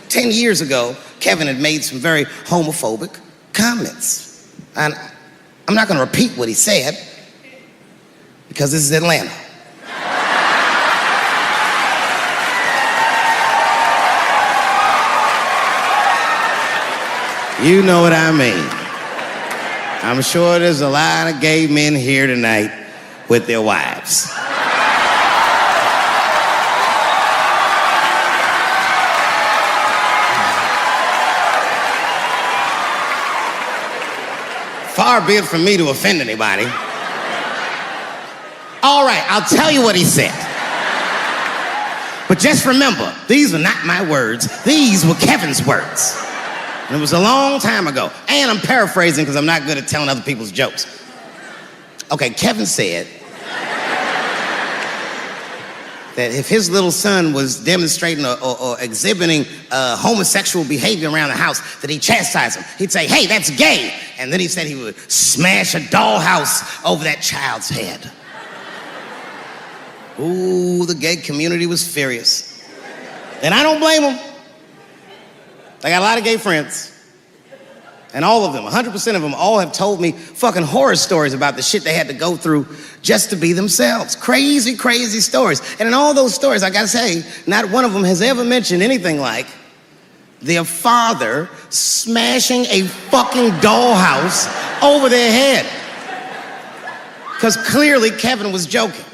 H: 10 years ago, Kevin had made some very homophobic comments. And I'm not gonna repeat what he said, because this is Atlanta. You know what I mean. I'm sure there's a lot of gay men here tonight with their wives. Far be it from me to offend anybody. All right, I'll tell you what he said. But just remember, these were not my words. These were Kevin's words. And it was a long time ago. And I'm paraphrasing because I'm not good at telling other people's jokes. Okay, Kevin said that if his little son was demonstrating or exhibiting homosexual behavior around the house, that he'd chastise him. He'd say, hey, that's gay. And then he said he would smash a dollhouse over that child's head. Ooh, the gay community was furious. And I don't blame them. I got a lot of gay friends. And all of them, 100% of them, all have told me fucking horror stories about the shit they had to go through just to be themselves. Crazy, crazy stories. And in all those stories, I gotta say, not one of them has ever mentioned anything like their father smashing a fucking dollhouse over their head. Because clearly Kevin was joking.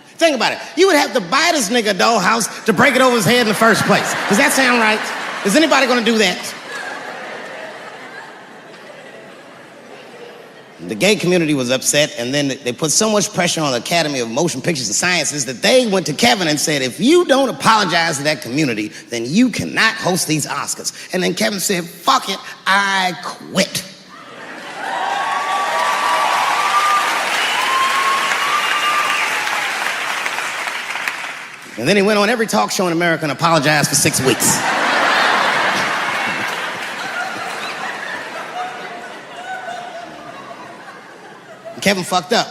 H: Think about it. You would have to buy this nigga a dollhouse to break it over his head in the first place. Does that sound right? Is anybody gonna do that? The gay community was upset, and then they put so much pressure on the Academy of Motion Pictures and Sciences that they went to Kevin and said, if you don't apologize to that community, then you cannot host these Oscars. And then Kevin said, fuck it, I quit. And then he went on every talk show in America and apologized for 6 weeks. Kevin fucked up.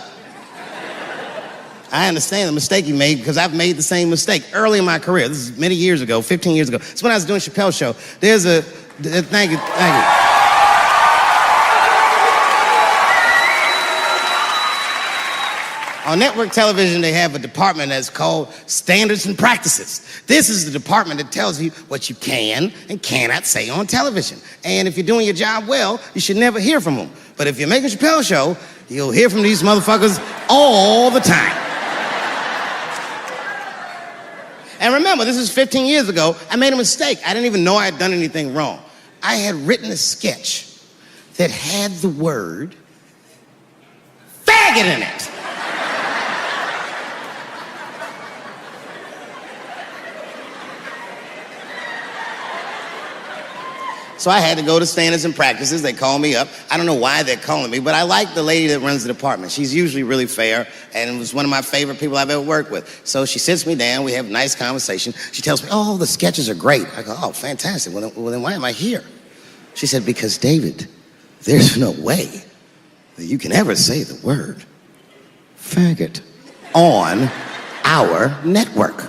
H: I understand the mistake he made because I've made the same mistake early in my career. This is many years ago, 15 years ago. It's when I was doing Chappelle show. There's a, thank you. On network television, they have a department that's called Standards and Practices. This is the department that tells you what you can and cannot say on television. And if you're doing your job well, you should never hear from them. But if you're making a Chappelle show, you'll hear from these motherfuckers all the time. And remember, this is 15 years ago. I made a mistake. I didn't even know I had done anything wrong. I had written a sketch that had the word faggot in it. So I had to go to standards and practices. They called me up. I don't know why they're calling me, but I like the lady that runs the department. She's usually really fair and was one of my favorite people I've ever worked with. So she sits me down. We have a nice conversation. She tells me, oh, the sketches are great. I go, oh, fantastic. Well, then why am I here? She said, because, David, there's no way that you can ever say the word faggot on our network.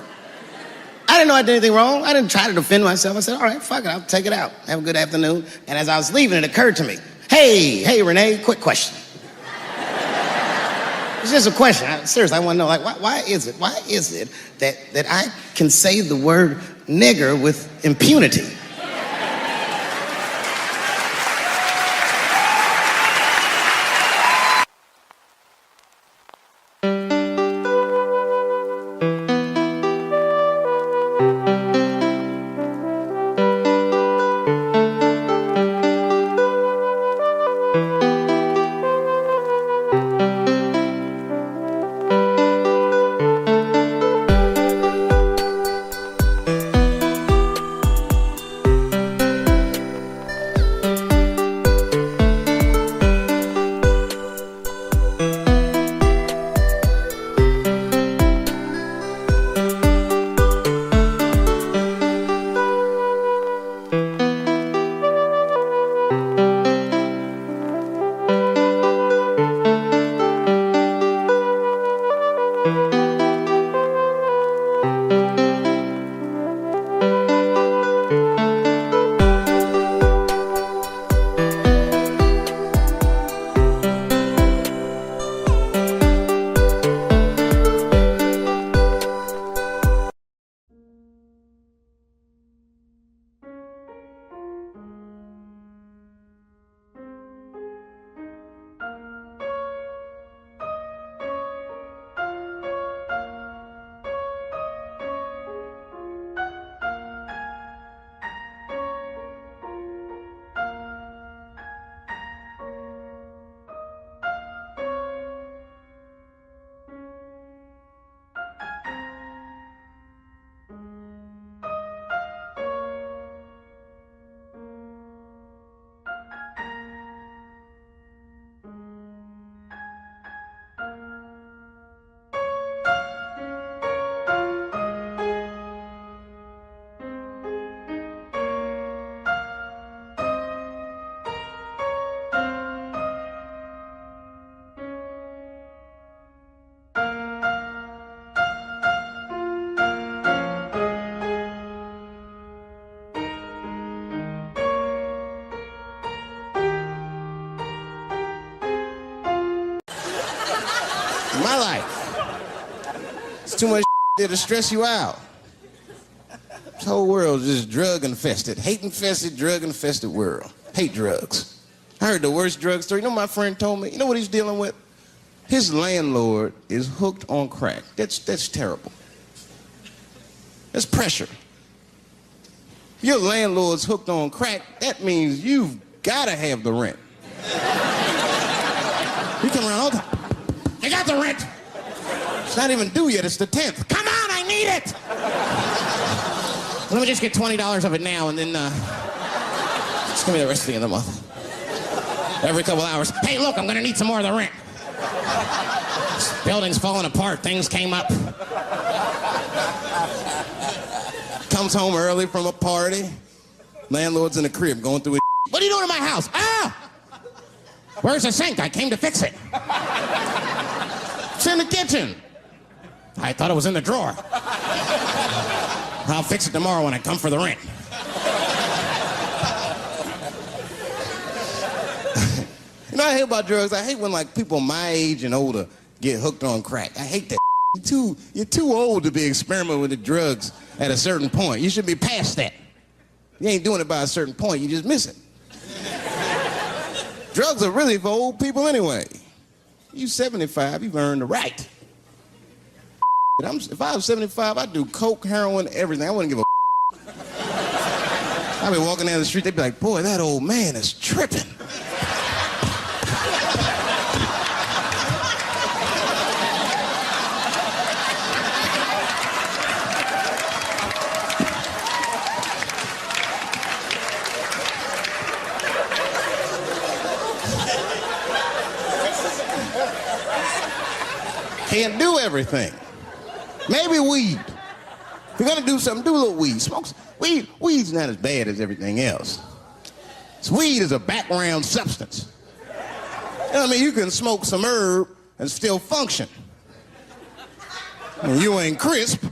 H: I didn't know I did anything wrong. I didn't try to defend myself. I said, all right, fuck it, I'll take it out. Have a good afternoon. And as I was leaving, it occurred to me, hey, Renee, quick question. It's just a question. Seriously, I want to know, like, why is it that I can say the word nigger with impunity?
A: My life. It's too much there to stress you out. This whole world's just drug-infested, hate-infested, drug-infested world. Hate drugs. I heard the worst drug story. You know what my friend told me? You know what he's dealing with? His landlord is hooked on crack. That's terrible. That's pressure. If your landlord's hooked on crack, that means you've got to have the rent. You come around all the time. I got the rent. It's not even due yet. It's the 10th. Come on, I need it. Let me just get $20 of it now, and then just give me the rest of the end of the month. Every couple hours. Hey, look, I'm gonna need some more of the rent. This building's falling apart. Things came up. Comes home early from a party. Landlord's in the crib going through his. What are you doing in my house? Ah! Where's the sink? I came to fix it. It's in the kitchen. I thought it was in the drawer. I'll fix it tomorrow when I come for the rent. You know what I hate about drugs? I hate when like people my age and older get hooked on crack. I hate that. You're too old to be experimenting with the drugs at a certain point. You should be past that. You ain't doing it by a certain point. You just miss it. Drugs are really for old people anyway. You 75, you've earned the right. If I was 75, I'd do coke, heroin, everything. I wouldn't give a I'd be walking down the street, they'd be like, boy, that old man is tripping. Can't do everything. Maybe weed. If you're gonna do something, do a little weed. Smoke some. Weed's not as bad as everything else. Weed is a background substance. You know what I mean? You can smoke some herb and still function. And you ain't crisp,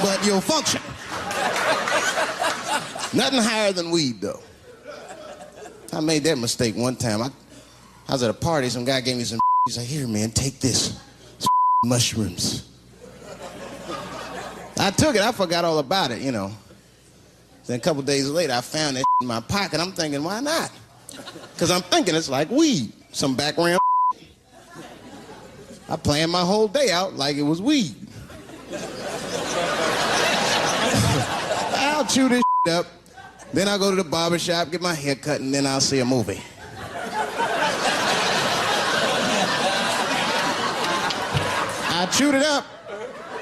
A: but you'll function. Nothing higher than weed, though. I made that mistake one time. I was at a party, some guy gave me some. He's like, here, man, take this. Mushrooms. I took it, I forgot all about it, you know. Then a couple days later, I found that in my pocket. I'm thinking, why not? Because I'm thinking it's like weed, some background. I planned my whole day out like it was weed. I'll chew this up, then I'll go to the barber shop, get my hair cut, and then I'll see a movie. I chewed it up.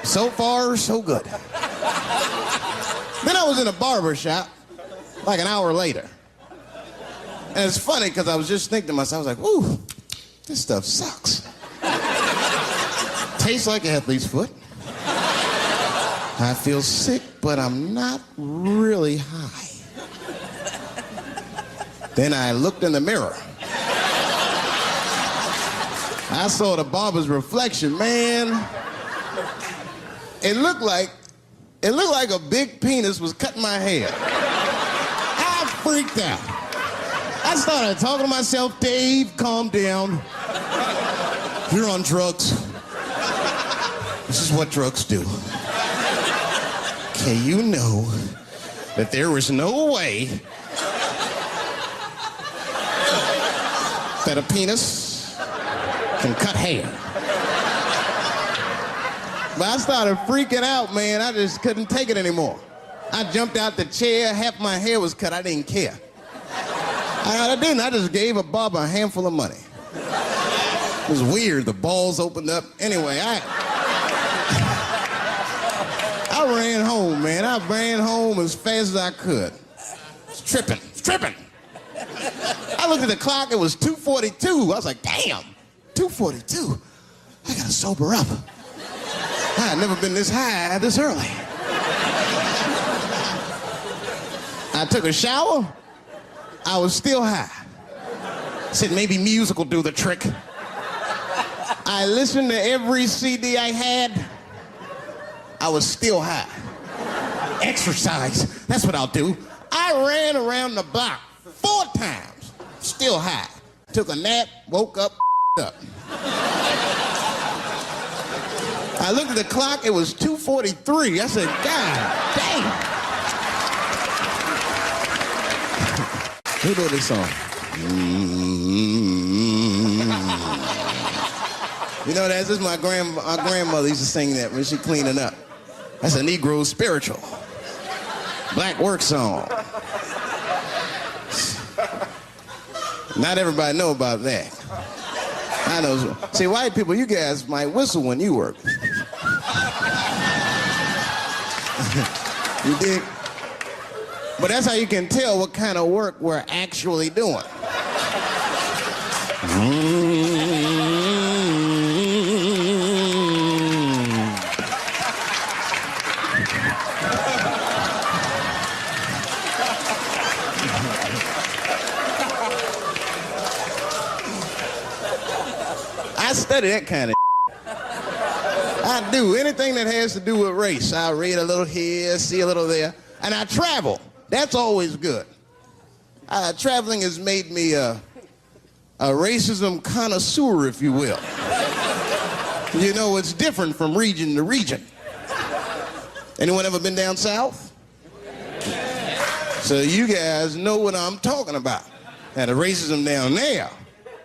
A: So far, so good. Then I was in a barber shop, like an hour later. And it's funny, because I was just thinking to myself, I was like, ooh, this stuff sucks. Tastes like athlete's foot. I feel sick, but I'm not really high. Then I looked in the mirror. I saw the barber's reflection, man. It looked like a big penis was cutting my hair. I freaked out. I started talking to myself, Dave, calm down. You're on drugs. This is what drugs do. Okay, you know that there is no way that a penis can cut hair. But I started freaking out, man. I just couldn't take it anymore. I jumped out the chair, half my hair was cut, I didn't care. I didn't, I just gave a barber a handful of money. It was weird, the balls opened up. Anyway, I ran home, man. I ran home as fast as I could. It's tripping. I looked at the clock, it was 2:42. I was like, damn, 2:42. I gotta sober up. I had never been this high this early. I took a shower. I was still high. Said maybe music will do the trick. I listened to every CD I had. I was still high. Exercise, that's what I'll do. I ran around the block 4 times, still high. Took a nap, woke up. I looked at the clock, it was 2:43. I said, God damn. Who wrote this song? You know, that's just our grandmother used to sing that when she cleaning up. That's a Negro spiritual. Black work song. Not everybody know about that. I know. See, white people, you guys might whistle when you work. You dig? But that's how you can tell what kind of work we're actually doing. I study that kind of I do. Anything that has to do with race. I read a little here, see a little there. And I travel. That's always good. Traveling has made me a racism connoisseur, if you will. You know, it's different from region to region. Anyone ever been down south? So you guys know what I'm talking about. And the racism down there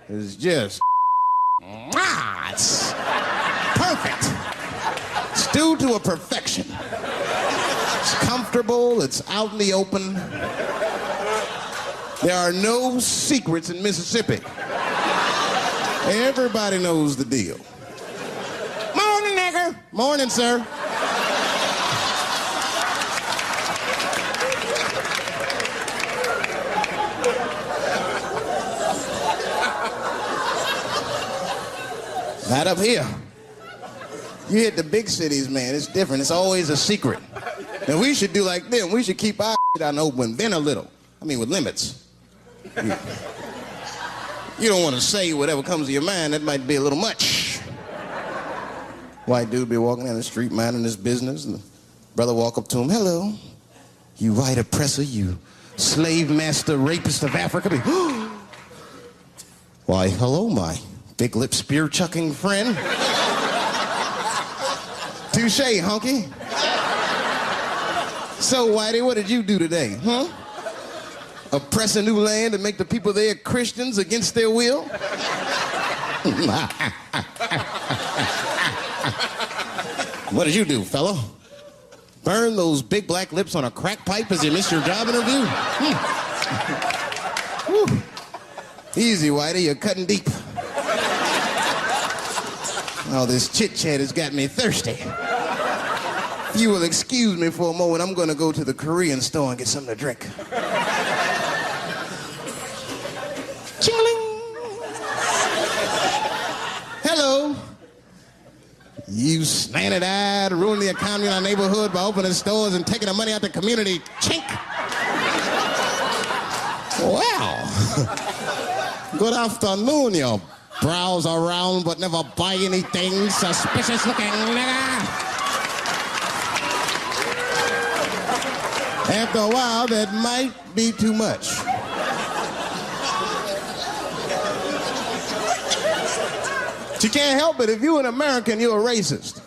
A: is just, it's perfect. It's due to a perfection. It's comfortable, it's out in the open. There are no secrets in Mississippi. Everybody knows the deal. Morning, nigger. Morning, sir.
H: Not up here. You hit the big cities, man, it's different. It's always a secret. And we should do like them. We should keep our shit out in the open, then a little. I mean, with limits. You don't want to say whatever comes to your mind. That might be a little much. White dude be walking down the street minding his business, and the brother walk up to him, hello, you white oppressor, you slave master rapist of Africa. Why, hello, my big lip spear chucking friend. Touche, honky. So, Whitey, what did you do today, huh? Oppress a new land and make the people there Christians against their will? What did you do, fellow? Burn those big black lips on a crack pipe as you missed your job interview? Easy, Whitey, you're cutting deep. All this chit-chat has got me thirsty. If you will excuse me for a moment, I'm going to go to the Korean store and get something to drink. Ching-a-ling. Hello. You slanted-eyed, ruining the economy in our neighborhood by opening stores and taking the money out the community. Chink. Well, good afternoon, you browse around but never buy anything, suspicious-looking nigga. After a while, that might be too much. But you can't help it. If you're an American, you're a racist.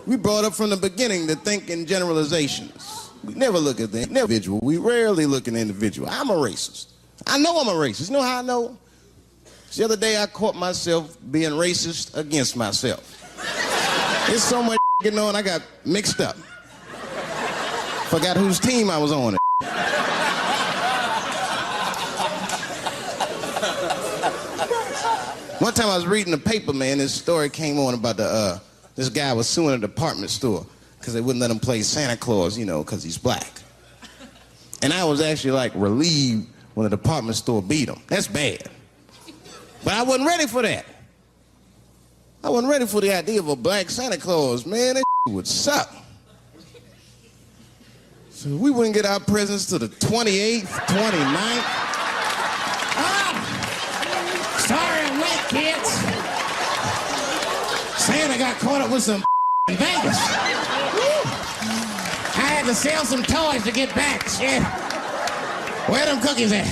H: We brought up from the beginning to think in generalizations. We never look at the individual. We rarely look at the individual. I'm a racist. I know I'm a racist. You know how I know? The other day, I caught myself being racist against myself. There's so much going on, I got mixed up. Forgot whose team I was on. One time I was reading the paper, man, this story came on about this guy was suing a department store because they wouldn't let him play Santa Claus, you know, because he's black. And I was actually, like, relieved when the department store beat him. That's bad. But I wasn't ready for that. I wasn't ready for the idea of a black Santa Claus, man. That would suck. So we wouldn't get our presents till the 28th, 29th. Sorry, I'm late, kids. Santa got caught up with some in Vegas. I had to sell some toys to get back, shit. Where them cookies at?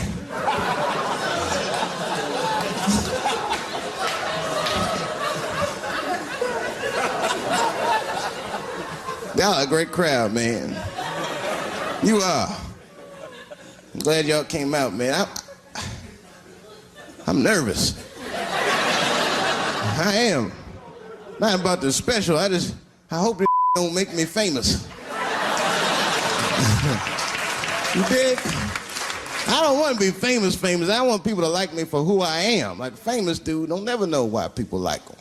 H: Y'all a great crowd, man. You are. I'm glad y'all came out, man. I'm nervous. I am. Not about the special. I hope this don't make me famous. You dig? I don't want to be famous. I want people to like me for who I am. Like, famous dude don't never know why people like them.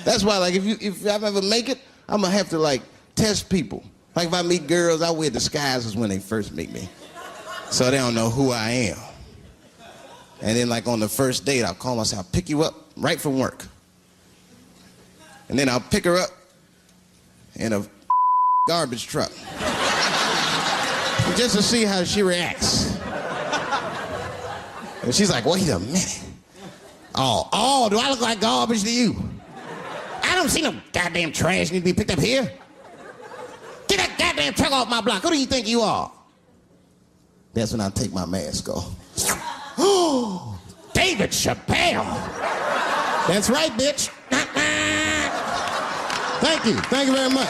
H: That's why, like, if I ever make it, I'm going to have to, like, test people. Like, if I meet girls, I wear disguises when they first meet me. So they don't know who I am. And then, like, on the first date, I'll call myself, I'll pick you up right from work. And then I'll pick her up in a garbage truck. Just to see how she reacts. And she's like, wait a minute. Oh, do I look like garbage to you? I don't see no goddamn trash need to be picked up here. Get that goddamn truck off my block. Who do you think you are? That's when I take my mask off. Oh, David Chappelle. That's right, bitch. Thank you. Thank you very much.